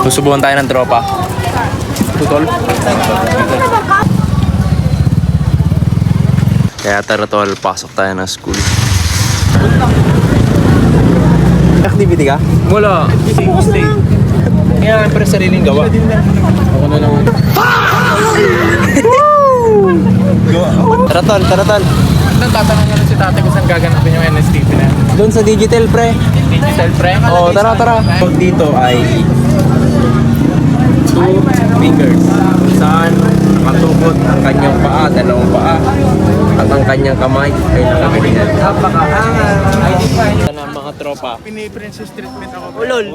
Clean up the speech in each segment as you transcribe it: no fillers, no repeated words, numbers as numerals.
Susubukan tayo ng tropa. Tutol. Kaya tara tol, pasok tayo ng school. Activity ka? Wala. Bukas na lang. Kaya pre sariling gawa. Ako na naman. Tara tol, tara tol. Tatanong nyo si tatay kung saan gaganapin yung NSTP na yun. Doon sa digital pre. Digital pre? Oo, tara tara. Pag dito ay 2 fingers. Kung saan nakatukot ang kanyang paa, dalawang paa, at ang kanyang kamay ay nakagalingan. Napakaangal. Ito na mga tropa. Pini-princess treatment ako. Ulol.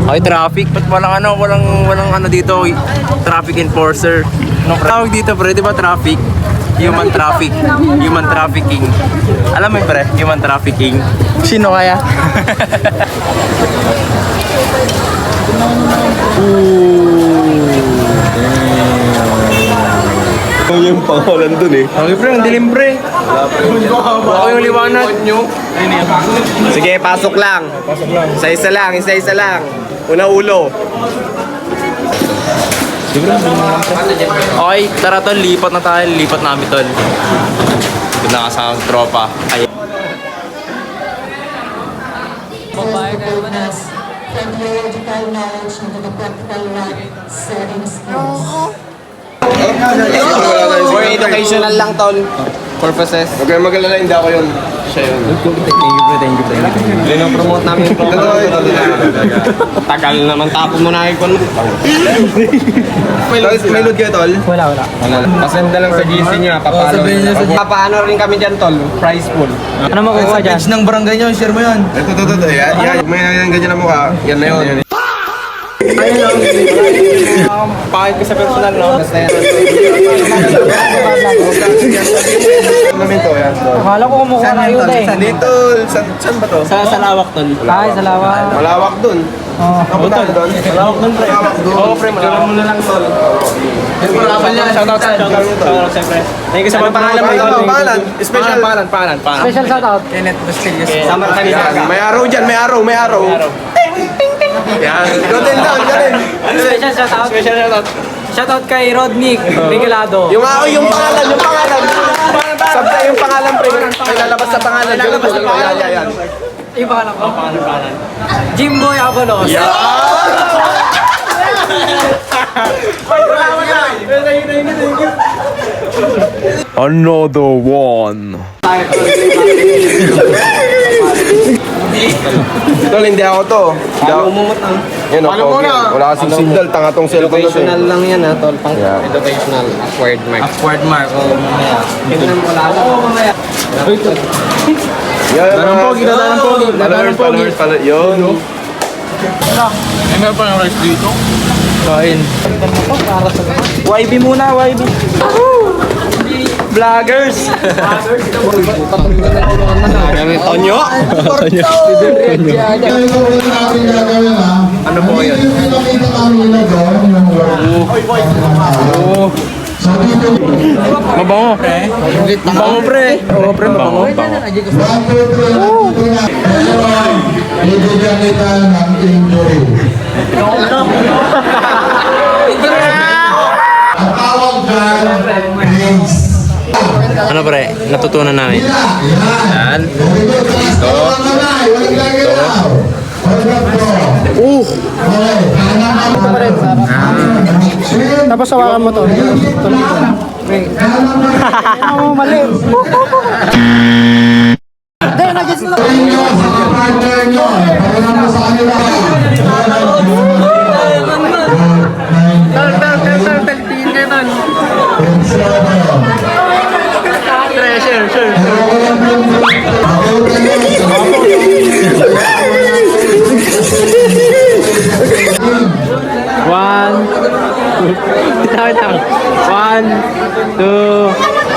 Ay, traffic. Ba't walang ano dito, traffic enforcer. Anong tawag dito pre, di ba traffic? Human traffic. Human trafficking. Alam mo pre, human trafficking. Sino kaya? Yung pangalan dun eh. Okay pre, ang dilim pre. Ako yung liwanag. Sige, pasok lang. Isa-isa lang, isa-isa lang. Una ulo. Okay, tara tol, lipat na tayo. Lipat namin tol. Ito na kasama ang tropa. Ay. From theoretical knowledge into the practical life setting skills. For educational lang, tol. Purposes. Huwag kayong mag-alala, hindi ako yun. Siya yun. Thank you. Pinopromote namin yung program. Tagal naman, tapon mo na ikon mo. May load kayo, tol? Wala. Pasenda lang sa GC niya, papalo. Papaano rin kami dyan, tol. Prize pool. Ano makukuha dyan? ng barangay nyo, share mo yan. Ito. Yan. May ganyan na mukha. Yan na yun. Pakit ko sa personal, no? Namin to, yan. Akala ko kumukuha na yun eh. Dito, saan ba to? Sa lawak tol. Ay, sa lawak. Malawak dun. Napunta doon? Malawak dun pre. Oo pre, malawak mo na lang tol. Shoutout siyempre. Thank you sa mga pangalan mo. Pangalan. Special. Pangalan. Special shoutout. Kenneth Basilius. Sama ka nila. May araw dyan, may araw. Yan. Ikaw din. Special shoutout. Shoutout kay Rodney Miguelado. Yung pangalan. Sabta yung pangalan, pre. May lalabas sa pangalan. Yan. Yung pangalan ko. Pangalan. Jimboy Avalos. Another one. Tol, hindi ako to. Umumot ang Yan o, wala kasing signal. Tanga tong cellphone na to. educational lang yan ha, tol. Pang Yeah. educational acquired mark. Acquired mark, o mamaya. Tignan mo lang. Oo, mamaya. Dadaan pogi. Yun. Ano pa yung rice dito? Kain. YB muna, YB. Vloggers! Tonyo? Ano po yun? Mabango. Mabango pre. Oo pre, mabango. Bibigyan kita ng injury. Ang tawag dyan, Prince. Ano pre, natutunan namin. Yan. Ito. Tapos hawakan mo to. Oo, mali. Inyo sa partner nyo. Pagkakas mo sa kanila. One, two,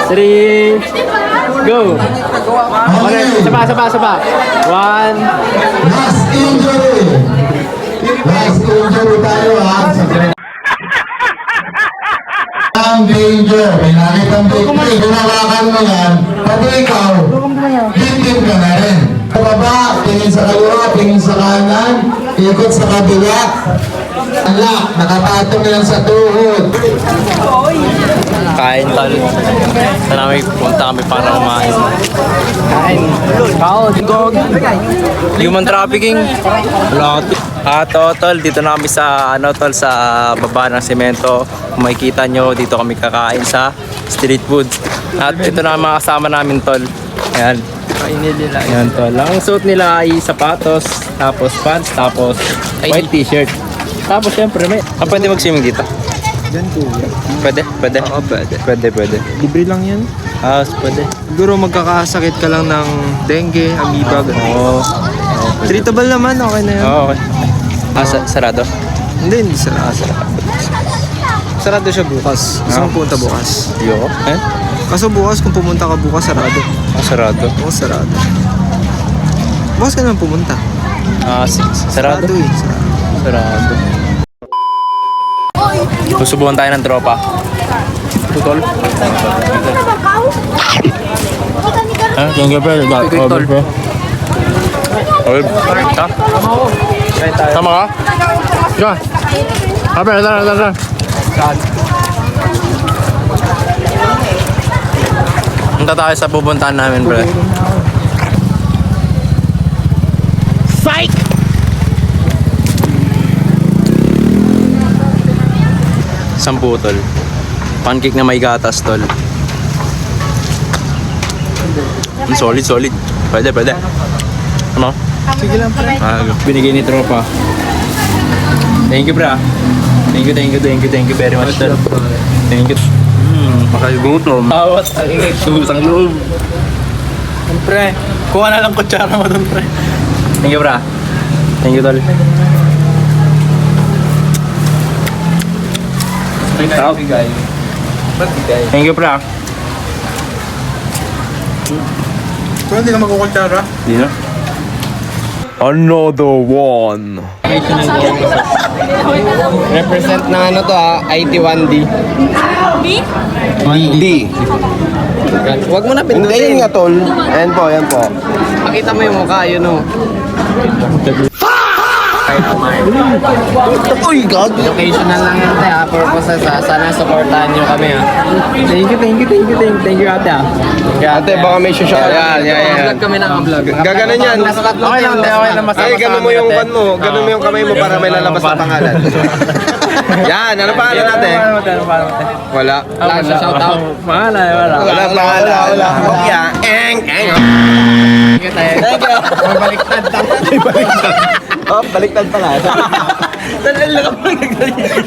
three, go! Okay, saba. One, Last injury. Last injury tayo ha. Ang danger. May nakitang victim. Gunawakan mo yan. Pati ikaw, victim ka na rin. Sa baba, tingin sa kaliwa, tingin sa kanan. ikot sa kabila. Ala, nakapatong yan sa tuhod. Kain tol. Sana may punta kami para kumain. Kain. Gog. Human trafficking. Wala. Tol, dito na kami sa tol sa baba ng semento. Kung makikita nyo, dito kami kakain sa street food. At ito na ang mga kasama namin tol. Ayan. Ayan tol. Ang suit nila ay sapatos, tapos pants, tapos white t-shirt. Tapos syempre may... pwede mag-swimming dito? Pwede? Oo, pwede. Libre lang yan. Pwede. Siguro magkakasakit ka lang ng dengue, amoeba, gano'n. Oo. Treatable naman, okay na yan. Oo, okay. Sarado? Hindi sarado. Sarado siya bukas. Gusto mong pumunta bukas. Ayoko. Kaso bukas, kung pumunta ka bukas, sarado. Sarado? Oo, sarado. Bukas ka naman pumunta. Sarado? Sarado eh. Sarado. Susubukan tayo ng tropa. Tutol? Thank you, bro. Tol. Tama ka? Diba? Tara. Punta tayo sa pupuntahan namin, bro. Psych! Sampu, tol. Pancake na may gatas, tol. Solid. Pwede. Ano? Sige lang, pre. Binigay ni tropa. Thank you, bro. Thank you very much, tol. Thank you. Makagutom. Awat ang ingay. Susang loob. Pre, kuha na lang kutsara mo doon, pre. Thank you, bro. Thank you, tol. Thank you, bro. Pero hindi ka magkukutsara. Di na. Another one. Represent na to IT1D. D. Huwag mo na Hindi pindutin. nga tol. Ayan po. Pakita mo yung mukha, yun o. Uy, God. Educational lang yan, te, ha? Purposes, ha? Sana supportahan nyo kami, ha? Thank you, ate, ha? Ate, baka may shot. Yan. Vlog kami ng vlog. Gaganan yan. Nasa tatlong Okay lang, te. Okay lang. Ay, ganun mo yung kan mo. Ganun mo yung kamay mo para may lalabas na pangalan. Yan, ano pangalan natin? Wala. Wala siya, shout out. Wala. Wala pangalan. Wala. Yeah. Eng. Thank you, tayo. Thank you. Baliktad. Oh, baliktad pala. Tanal lang ako nagganyan.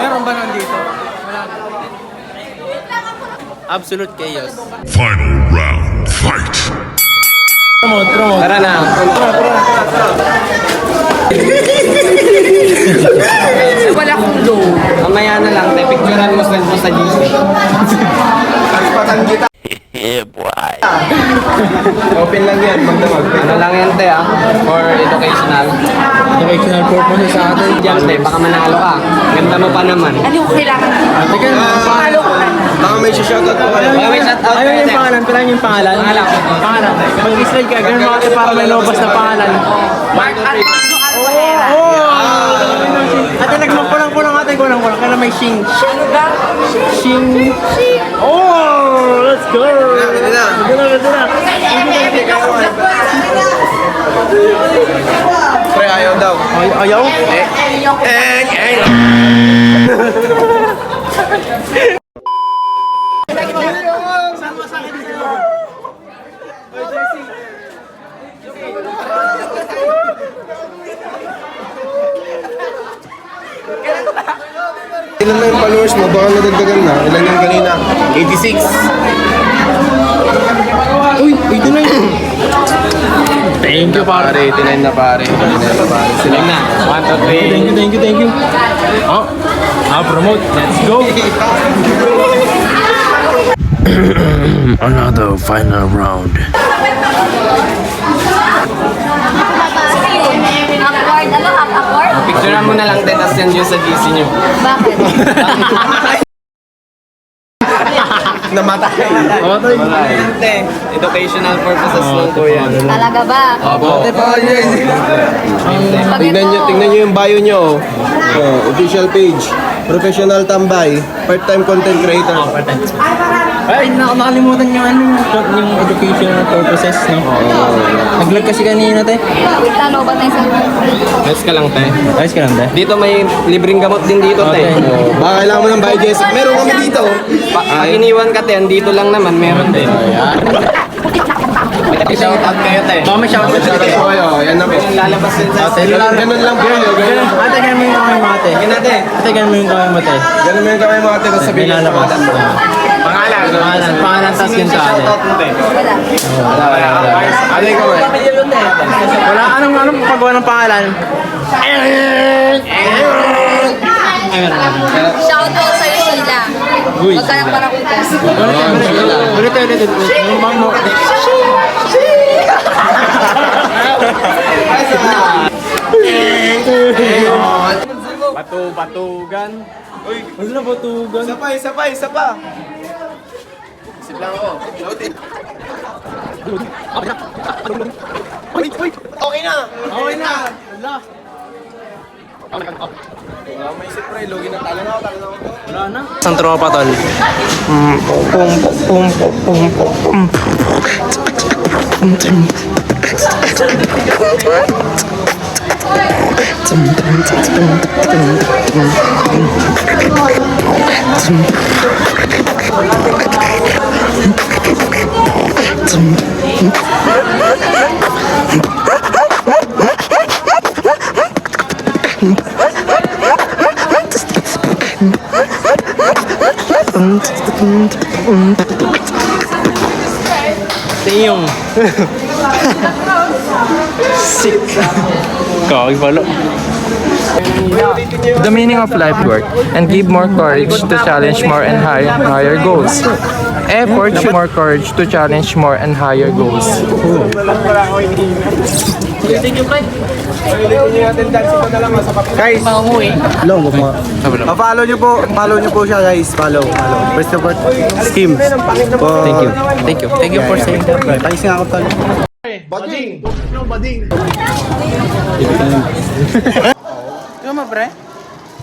Meron ba nandito? Absolute chaos. Final round, fight! Promote. Tara na. Wala akong low. Mamaya na lang, te. Picturean mo sa GC. Open lang yan. Magdamag. Ano lang yan, te, ha? For educational. Educational purposes sa atin. Diyan, te. Baka manalo ka. Ganda mo pa naman. Ano ko kailangan? Palo ko na. Baka may shoutout po kayo. Baka may shoutout Ayun kayo, yung te. pangalan. Pilan yung pangalan? Pangalan. Mag-slide ka. Ganun mga para may lobas na pangalan. Mark Antonio Alvarera. Ate, nagkulang-kulang ate. Kulang-kulang. Kaya may shing. Ano ba? Shing. Oh! Let's go! Pwede na. Pre, ayaw daw. Ayaw? Ilan na yung followers mo? Baka nadagdagan na. Ilan yung kanina? 86. Uy, ito na yun. Thank you, pare. 89 na pare. 89 na pare. Sila na. 1, 2, 3. Thank you. Promote. Let's go. Another final round. Upward. Ano? Upward? Picturean mo na lang din, tapos yan yung sa GC nyo. Bakit? Namatay. Educational purposes lang po yan. Talaga ba? Tingnan nyo yung bio nyo. Official page. Professional tambay. Part-time content creator. Ay, nakalimutan yung yung educational purposes, no? Nag-vlog kasi kanina, te. Talo ba tayo sa Ayos ka lang, te. Ayos ka lang, te. Dito may libreng gamot din dito, te. Baka kailangan mo ng digest. Meron kami dito. Pag iniwan ka, te, andito lang naman, meron din. Shout out kayo, te. May shoutout sa te. Yan na po. Lalabas din sa Ganun lang po. Ganun. Ate, ganun mo yung kamay mo, ate. Ate, ganun mo yung kamay mo, te. Ganun mo yung kamay mo ate. Tapos sabihin nyo Lalabas. Pangalan, tas yun sa ate. Ano yung kamay? Wala, anong paggawa ng pangalan? shoutout sa'yo, Sheila. Uy. Huwag ka nang parakutas. Ulit. Yung bang mo. Batugan. Ano na batugan? Isa pa. Okay na. May spray, logi na talo na ako. Isang tropa, tol. Tiyong. Sick. Kawag pala. The meaning of life work and give more courage to challenge more and higher goals. Effort should more courage to challenge more and higher goals. Guys, follow nyo po siya guys. Follow. First support scheme. Thank you for saying that. Thanks nga ako tol.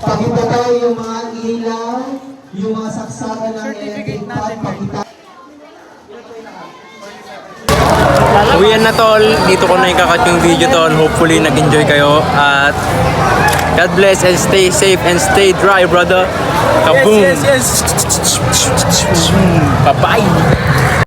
Pakita tayo yung mga ilaw, yung mga saksakan ng electric pad, pakita. Uwian na tol, dito ko na ikakat yung video tol. Hopefully nag-enjoy kayo at God bless and stay safe and stay dry brother. Kaboom! Yes. Bye-bye!